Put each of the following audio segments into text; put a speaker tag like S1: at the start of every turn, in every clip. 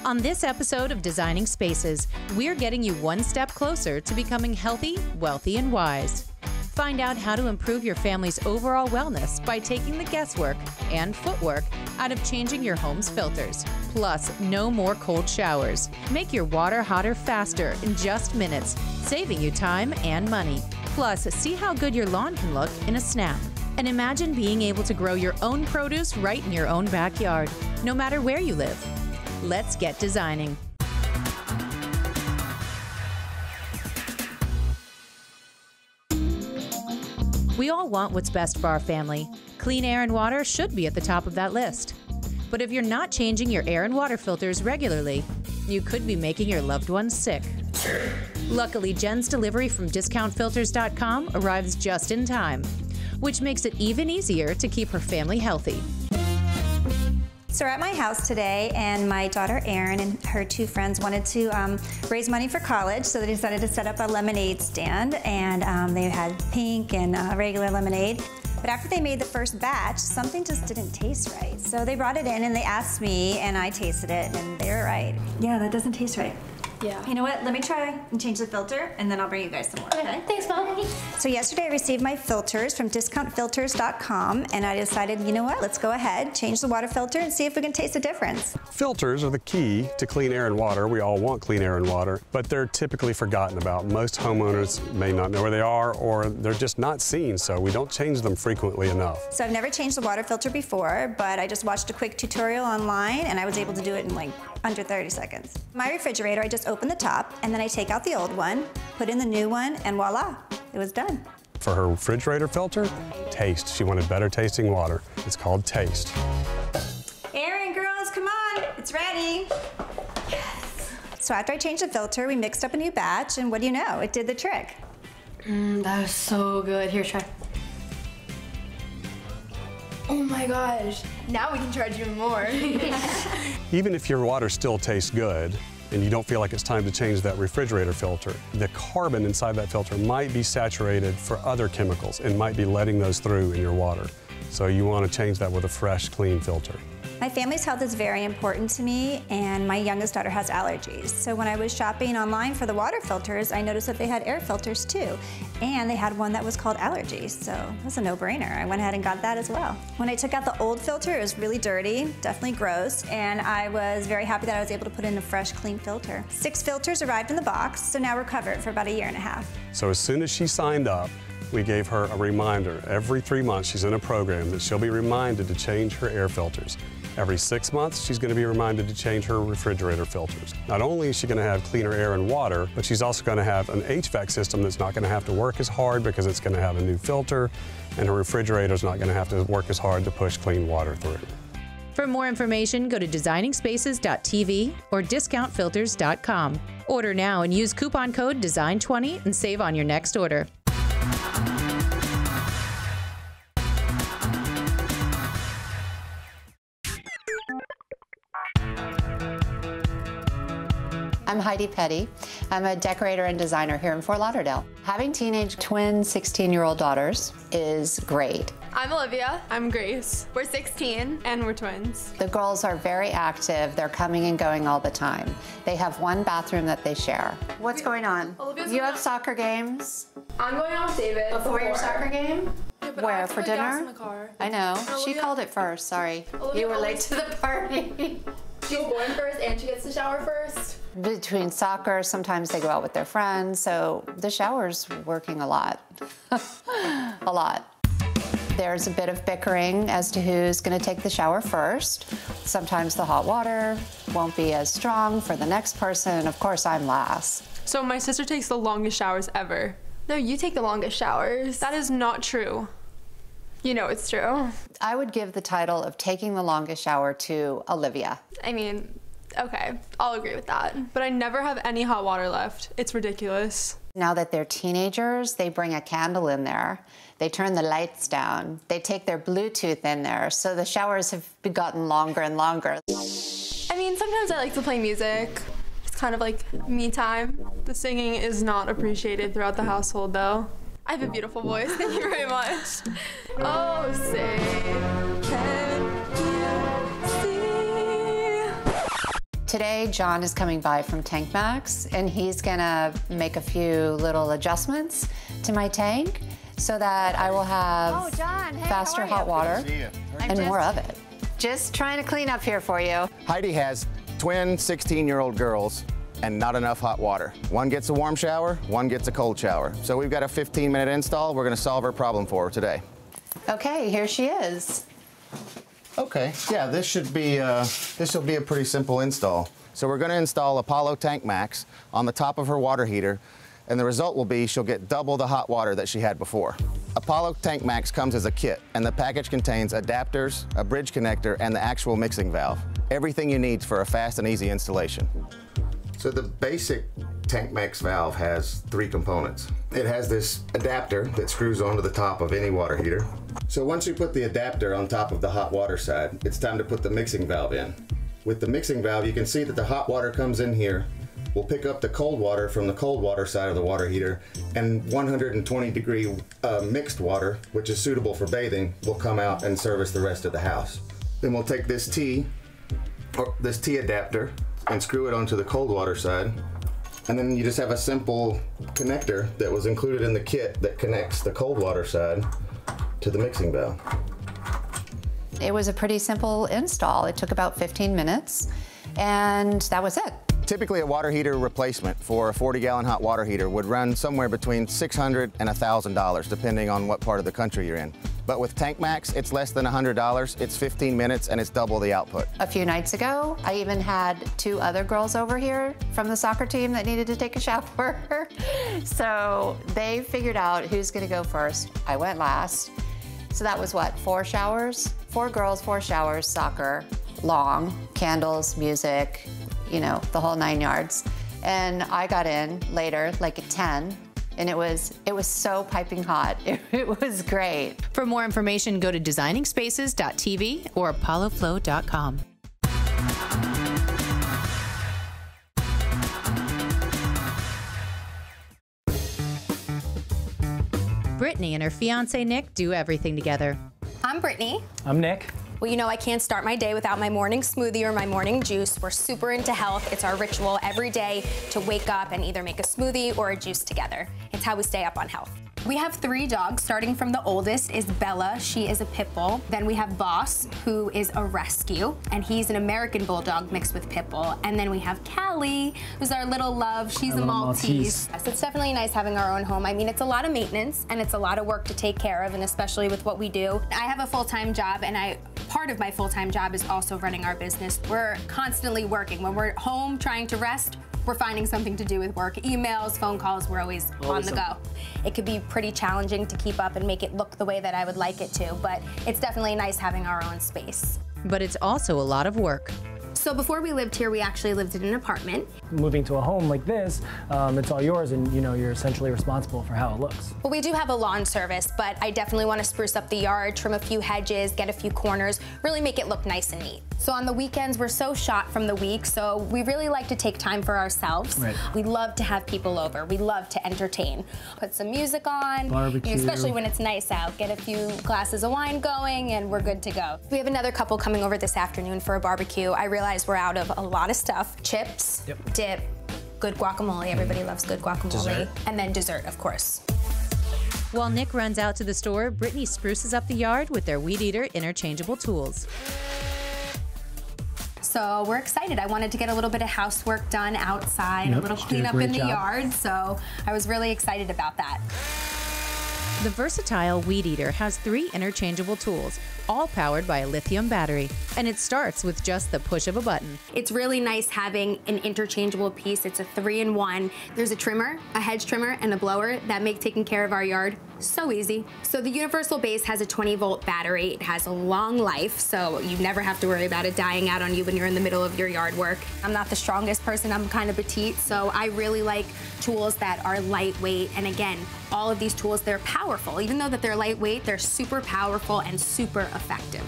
S1: On this episode of Designing Spaces, we're getting you one step closer to becoming healthy, wealthy, and wise. Find out how to improve your family's overall wellness by taking the guesswork and footwork out of changing your home's filters. Plus, no more cold showers. Make your water hotter faster in just minutes, saving you time and money. Plus, see how good your lawn can look in a snap. And imagine being able to grow your own produce right in your own backyard, no matter where you live. Let's get designing. We all want what's best for our family. Clean air and water should be at the top of that list. But if you're not changing your air and water filters regularly, you could be making your loved ones sick. Luckily, Jen's delivery from discountfilters.com arrives just in time, which makes it even easier to keep her family healthy.
S2: So we're at my house today, and my daughter Erin and her two friends wanted to raise money for college, so they decided to set up a lemonade stand, and they had pink and regular lemonade. But after they made the first batch, something just didn't taste right. So they brought it in and they asked me, and I tasted it, and they were right. Yeah, that doesn't taste right. Yeah. You know what? Let me try and change the filter, and then I'll bring you guys some more, okay?
S3: Thanks, Mom.
S2: So yesterday I received my filters from discountfilters.com, and I decided, you know what? Let's go ahead, change the water filter, and see if we can taste a difference.
S4: Filters are the key to clean air and water. We all want clean air and water, but they're typically forgotten about. Most homeowners may not know where they are, or they're just not seen, so we don't change them frequently enough.
S2: So I've never changed the water filter before, but I just watched a quick tutorial online, and I was able to do it in like under 30 seconds. My refrigerator, I just open the top, and then I take out the old one, put in the new one, and voila, it was done.
S4: For her refrigerator filter, Taste. She wanted better tasting water. It's called Taste.
S2: Erin, girls, come on, it's ready. Yes. So after I changed the filter, we mixed up a new batch, and what do you know? It did the trick.
S3: That was so good. Here, try. Oh my gosh. Now we can charge you more.
S4: Even if your water still tastes good, and you don't feel like it's time to change that refrigerator filter, the carbon inside that filter might be saturated for other chemicals and might be letting those through in your water. So you want to change that with a fresh, clean filter.
S2: My family's health is very important to me, and my youngest daughter has allergies. So when I was shopping online for the water filters, I noticed that they had air filters too. And they had one that was called Allergies, so it was a no-brainer. I went ahead and got that as well. When I took out the old filter, it was really dirty, definitely gross, and I was very happy that I was able to put in a fresh, clean filter. 6 filters arrived in the box, so now we're covered for about 1.5 years.
S4: So as soon as she signed up, we gave her a reminder. Every 3 months, she's in a program that she'll be reminded to change her air filters. Every 6 months, she's going to be reminded to change her refrigerator filters. Not only is she going to have cleaner air and water, but she's also going to have an HVAC system that's not going to have to work as hard because it's going to have a new filter, and her refrigerator's not going to have to work as hard to push clean water through.
S1: For more information, go to designingspaces.tv or discountfilters.com. Order now and use coupon code DESIGN20 and save on your next order.
S5: I'm Heidi Pettee. I'm a decorator and designer here in Fort Lauderdale. Having teenage twin 16-year-old daughters is great.
S6: I'm Olivia. I'm Grace. We're 16 and we're twins.
S5: The girls are very active. They're coming and going all the time. They have one bathroom that they share. What's going on? You have soccer games?
S6: I'm going out with David.
S5: Before your soccer game?
S6: Yeah,
S5: Where, for dinner?
S6: In the car.
S5: I know. She
S6: Olivia,
S5: called it first, sorry.
S6: Olivia
S5: You were late to the party.
S6: She's born first and she gets to shower first.
S5: Between soccer, sometimes they go out with their friends, so the shower's working a lot. A lot. There's a bit of bickering as to who's going to take the shower first. Sometimes the hot water won't be as strong for the next person, and of course I'm last.
S6: So my sister takes the longest showers ever.
S3: No, you take the longest showers.
S6: That is not true. You know it's true.
S5: I would give the title of taking the longest shower to Olivia.
S6: I mean, okay, I'll agree with that. But I never have any hot water left. It's ridiculous.
S5: Now that they're teenagers, they bring a candle in there. They turn the lights down. They take their Bluetooth in there, so the showers have gotten longer and longer.
S6: I mean, sometimes I like to play music. It's kind of like me time. The singing is not appreciated throughout the household, though. I have a beautiful voice. Thank you very much. Oh, say, can you see?
S5: Today, John is coming by from Tank Max, and he's gonna make a few little adjustments to my tank so that I will have faster hot water and more of it. Just trying to clean up here for you.
S7: Heidi has twin 16-year-old girls and not enough hot water. One gets a warm shower, one gets a cold shower. So we've got a 15-minute install. We're gonna solve her problem for her today.
S5: Okay, here she is.
S7: Okay, yeah, this will be a pretty simple install. So we're gonna install Apollo Tank Max on the top of her water heater, and the result will be she'll get double the hot water that she had before. Apollo Tank Max comes as a kit, and the package contains adapters, a bridge connector, and the actual mixing valve. Everything you need for a fast and easy installation. So the basic Tank Max valve has 3 components. It has this adapter that screws onto the top of any water heater. So once you put the adapter on top of the hot water side, it's time to put the mixing valve in. With the mixing valve, you can see that the hot water comes in here. We'll pick up the cold water from the cold water side of the water heater, and 120-degree mixed water, which is suitable for bathing, will come out and service the rest of the house. Then we'll take this T adapter and screw it onto the cold water side. And then you just have a simple connector that was included in the kit that connects the cold water side to the mixing valve.
S5: It was a pretty simple install. It took about 15 minutes, and that was it.
S7: Typically, a water heater replacement for a 40-gallon hot water heater would run somewhere between $600 and $1,000, depending on what part of the country you're in. But with Tank Max, it's less than $100, it's 15 minutes, and it's double the output.
S5: A few nights ago, I even had 2 other girls over here from the soccer team that needed to take a shower. So they figured out who's gonna go first. I went last. So that was what, 4 showers? 4 girls, 4 showers, soccer, long, candles, music, you know, the whole 9 yards. And I got in later, like at 10, and it was so piping hot. It was great.
S1: For more information, go to designingspaces.tv or apolloflow.com. Brittany and her fiance Nick do everything together.
S8: I'm Brittany.
S9: I'm Nick.
S8: Well, you know, I can't start my day without my morning smoothie or my morning juice. We're super into health. It's our ritual every day to wake up and either make a smoothie or a juice together. It's how we stay up on health. We have 3 dogs, starting from the oldest is Bella. She is a pit bull. Then we have Boss, who is a rescue, and he's an American bulldog mixed with pit bull. And then we have Callie, who's our little love. She's a Maltese. Yes, it's definitely nice having our own home. I mean, it's a lot of maintenance and it's a lot of work to take care of, and especially with what we do. I have a full-time job, and part of my full-time job is also running our business. We're constantly working. When we're home trying to rest, we're finding something to do with work. Emails, phone calls, we're always on the go. It could be pretty challenging to keep up and make it look the way that I would like it to, but it's definitely nice having our own space.
S1: But it's also a lot of work.
S8: So before we lived here, we actually lived in an apartment.
S9: Moving to a home like this, it's all yours, and you know, you're essentially responsible for how it looks.
S8: Well, we do have a lawn service, but I definitely want to spruce up the yard, trim a few hedges, get a few corners, really make it look nice and neat. So on the weekends, we're so shot from the week, so we really like to take time for ourselves. Right. We love to have people over. We love to entertain. Put some music on,
S9: barbecue.
S8: Especially when it's nice out. Get a few glasses of wine going, and we're good to go. We have another couple coming over this afternoon for a barbecue. I realize we're out of a lot of stuff. Chips, dip, good guacamole. Everybody loves good guacamole.
S9: Dessert.
S8: And then dessert, of course.
S1: While Nick runs out to the store, Brittany spruces up the yard with their weed eater interchangeable tools.
S8: So we're excited. I wanted to get a little bit of housework done outside, a little cleanup in the yard, so I was really excited about that.
S1: The versatile weed eater has 3 interchangeable tools, all powered by a lithium battery, and it starts with just the push of a button.
S8: It's really nice having an interchangeable piece. It's a 3-in-1. There's a trimmer, a hedge trimmer, and a blower that make taking care of our yard so easy. So the universal base has a 20-volt battery. It has a long life, so you never have to worry about it dying out on you when you're in the middle of your yard work. I'm not the strongest person. I'm kind of petite, so I really like tools that are lightweight. And again, all of these tools, they're powerful. Even though that they're lightweight, they're super powerful and super effective.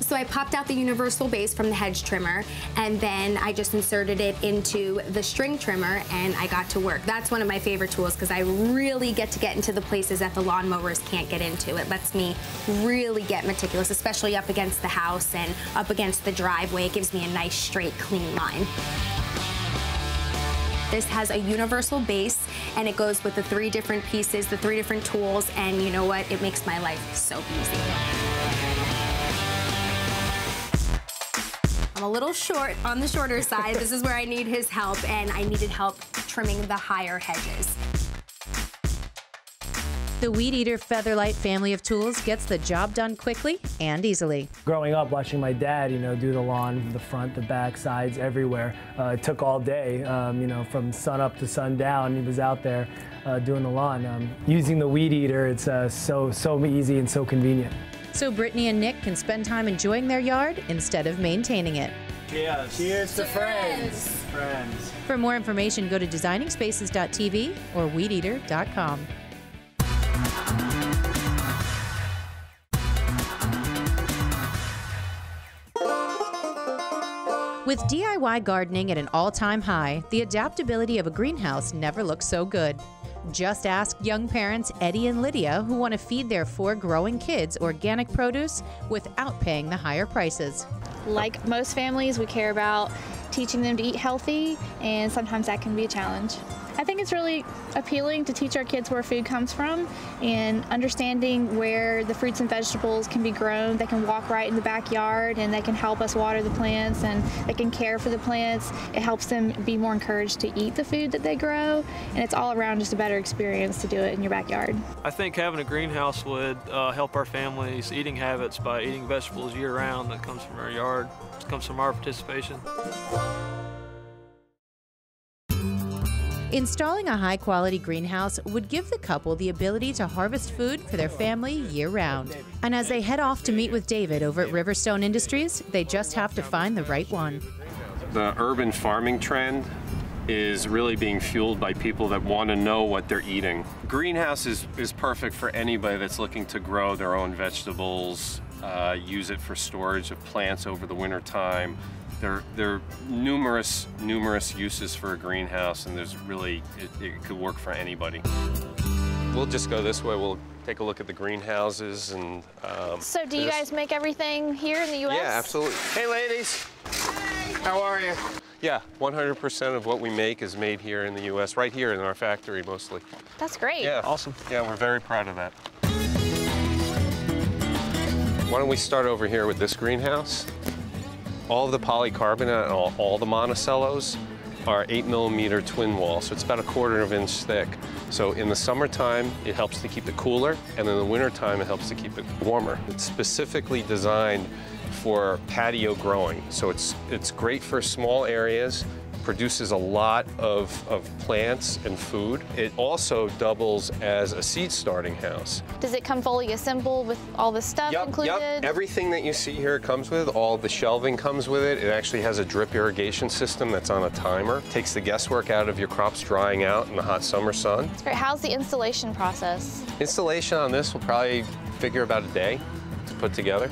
S8: So I popped out the universal base from the hedge trimmer, and then I just inserted it into the string trimmer, and I got to work. That's one of my favorite tools because I really get into the places that the lawnmowers can't get into. It lets me really get meticulous, especially up against the house and up against the driveway. It gives me a nice, straight, clean line. This has a universal base, and it goes with the 3 different pieces, the 3 different tools, and you know what? It makes my life so easy. I'm a little short on the shorter side. This is where I need his help, and I needed help trimming the higher hedges.
S1: The Weed Eater Featherlight family of tools gets the job done quickly and easily.
S9: Growing up, watching my dad, do the lawn, the front, the back, sides, everywhere. It took all day, from sun up to sundown. He was out there doing the lawn. Using the Weed Eater, it's so easy and so convenient.
S1: So Brittany and Nick can spend time enjoying their yard instead of maintaining it.
S9: Cheers. Cheers to friends. Friends.
S1: For more information, go to designingspaces.tv or weedeater.com. With DIY gardening at an all-time high, the adaptability of a greenhouse never looks so good. Just ask young parents Eddie and Lydia who want to feed their 4 growing kids organic produce without paying the higher prices.
S10: Like most families, we care about teaching them to eat healthy, and sometimes that can be a challenge. I think it's really appealing to teach our kids where food comes from and understanding where the fruits and vegetables can be grown. They can walk right in the backyard and they can help us water the plants and they can care for the plants. It helps them be more encouraged to eat the food that they grow, and it's all around just a better experience to do it in your backyard.
S11: I think having a greenhouse would help our family's eating habits by eating vegetables year-round that comes from our yard, comes from our participation.
S1: Installing a high-quality greenhouse would give the couple the ability to harvest food for their family year-round. And as they head off to meet with David over at Riverstone Industries, they just have to find the right one.
S12: The urban farming trend is really being fueled by people that want to know what they're eating. Greenhouse is perfect for anybody that's looking to grow their own vegetables, use it for storage of plants over the winter time. There are numerous uses for a greenhouse, and there's really, it could work for anybody. We'll just go this way. We'll take a look at the greenhouses and...
S10: So do you guys make everything here in the U.S.?
S12: Yeah, absolutely. Hey, ladies.
S10: Hi.
S12: How are you? Yeah, 100% of what we make is made here in the U.S., right here in our factory mostly.
S10: That's great.
S12: Yeah, awesome. Yeah, we're very proud of that. Why don't we start over here with this greenhouse? All of the polycarbonate and all the Monticellos are 8mm twin wall, so it's about 1/4 inch thick. So in the summertime, it helps to keep it cooler, and in the wintertime, it helps to keep it warmer. It's specifically designed for patio growing, so it's great for small areas, produces a lot of plants and food. It also doubles as a seed starting house.
S10: Does it come fully assembled with all the stuff included?
S12: Yep, everything that you see here comes with, all the shelving comes with it. It actually has a drip irrigation system that's on a timer. Takes the guesswork out of your crops drying out in the hot summer sun.
S10: That's great. How's the installation process?
S12: Installation on this will probably figure about a day to put together.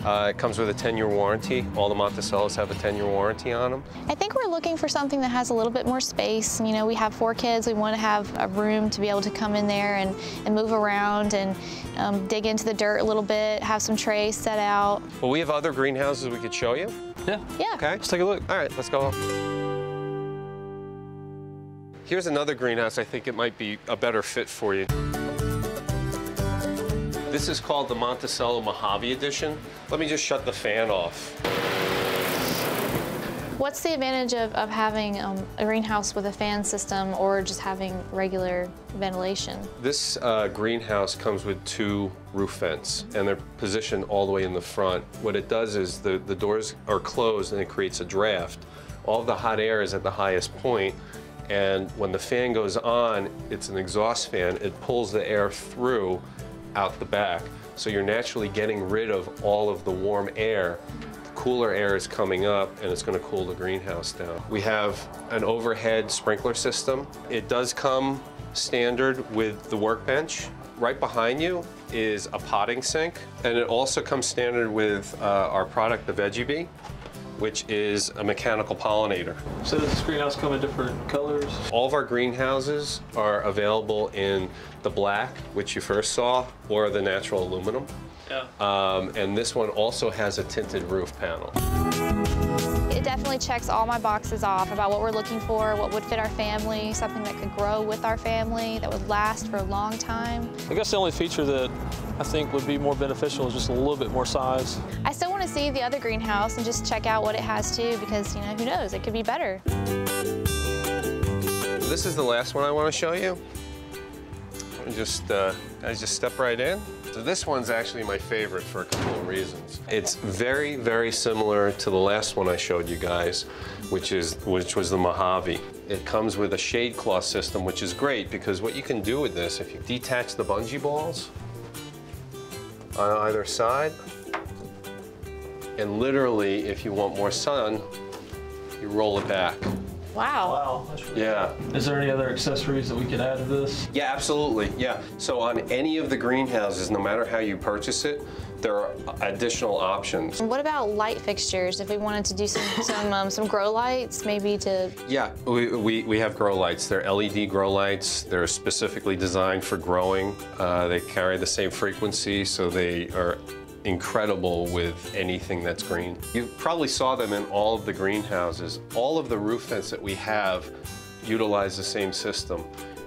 S12: It comes with a 10-year warranty. All the Monticellos have a 10-year warranty on them.
S10: I think we're looking for something that has a little bit more space. You know, we have 4 kids. We want to have a room to be able to come in there and move around and dig into the dirt a little bit, have some trays set out.
S12: Well, we have other greenhouses we could show you.
S11: Yeah.
S10: Yeah.
S12: Okay, let's take a look. All right, let's go. Here's another greenhouse. I think it might be a better fit for you. This is called the Monticello Mojave Edition. Let me just shut the fan off.
S10: What's the advantage of having a greenhouse with a fan system or just having regular ventilation?
S12: This greenhouse comes with 2 roof vents, and they're positioned all the way in the front. What it does is the doors are closed and it creates a draft. All of the hot air is at the highest point, and when the fan goes on, it's an exhaust fan. It pulls the air through out the back. So you're naturally getting rid of all of the warm air. The cooler air is coming up and it's going to cool the greenhouse down. We have an overhead sprinkler system. It does come standard with the workbench. right behind you is a potting sink, and it also comes standard with our product, the Veggie Bee, which is a mechanical pollinator.
S11: So does this greenhouse come in different colors?
S12: All of our greenhouses are available in the black, which you first saw, or the natural aluminum.
S11: Yeah.
S12: And this one also has a tinted roof panel.
S10: It definitely checks all my boxes off about what we're looking for, what would fit our family, something that could grow with our family, that would last for a long time.
S11: I guess the only feature that I think would be more beneficial is just a little bit more size.
S10: I still want to see the other greenhouse and just check out what it has too, because, you know, who knows, it could be better.
S12: This is the last one I want to show you. I just step right in. So this one's actually my favorite for a couple of reasons. It's very, very similar to the last one I showed you guys, which was the Mojave. It comes with a shade cloth system, which is great because what you can do with this, if you detach the bungee balls on either side, and literally, if you want more sun, you roll it back.
S10: Wow.
S11: Wow, that's really
S12: Yeah.
S11: cool. Is there any other accessories that we could add to this?
S12: Yeah, absolutely, yeah. So on any of the greenhouses, no matter how you purchase it, there are additional options.
S10: And what about light fixtures? If we wanted to do some grow lights, maybe to...
S12: Yeah, we have grow lights. They're LED grow lights. They're specifically designed for growing. They carry the same frequency, so they are incredible with anything that's green. You probably saw them in all of the greenhouses. All of the roof vents that we have utilize the same system.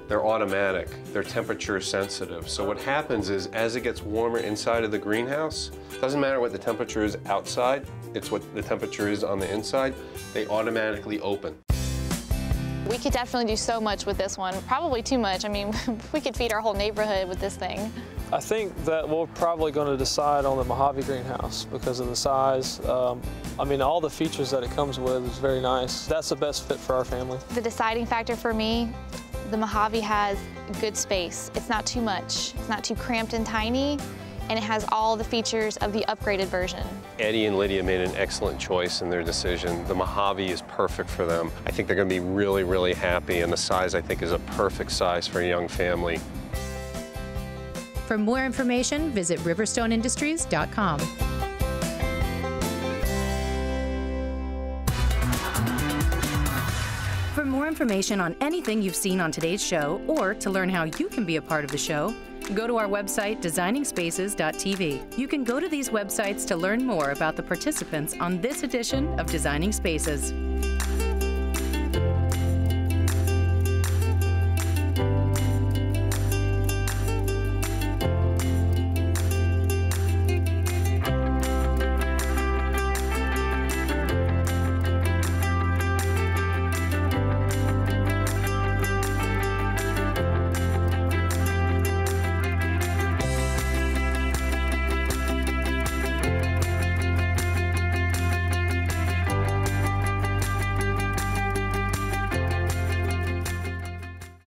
S12: They're automatic, they're temperature sensitive. So what happens is as it gets warmer inside of the greenhouse, doesn't matter what the temperature is outside, it's what the temperature is on the inside, they automatically open.
S10: We could definitely do so much with this one, probably too much. I mean, we could feed our whole neighborhood with this thing.
S11: I think that we're probably going to decide on the Mojave greenhouse because of the size. I mean, all the features that it comes with is very nice. That's the best fit for our family.
S10: The deciding factor for me, the Mojave has good space. It's not too much. It's not too cramped and tiny, and it has all the features of the upgraded version.
S12: Eddie and Lydia made an excellent choice in their decision. The Mojave is perfect for them. I think they're going to be really, really happy, and the size, I think, is a perfect size for a young family.
S1: For more information, visit riverstoneindustries.com. For more information on anything you've seen on today's show, or to learn how you can be a part of the show, go to our website, designingspaces.tv. You can go to these websites to learn more about the participants on this edition of Designing Spaces.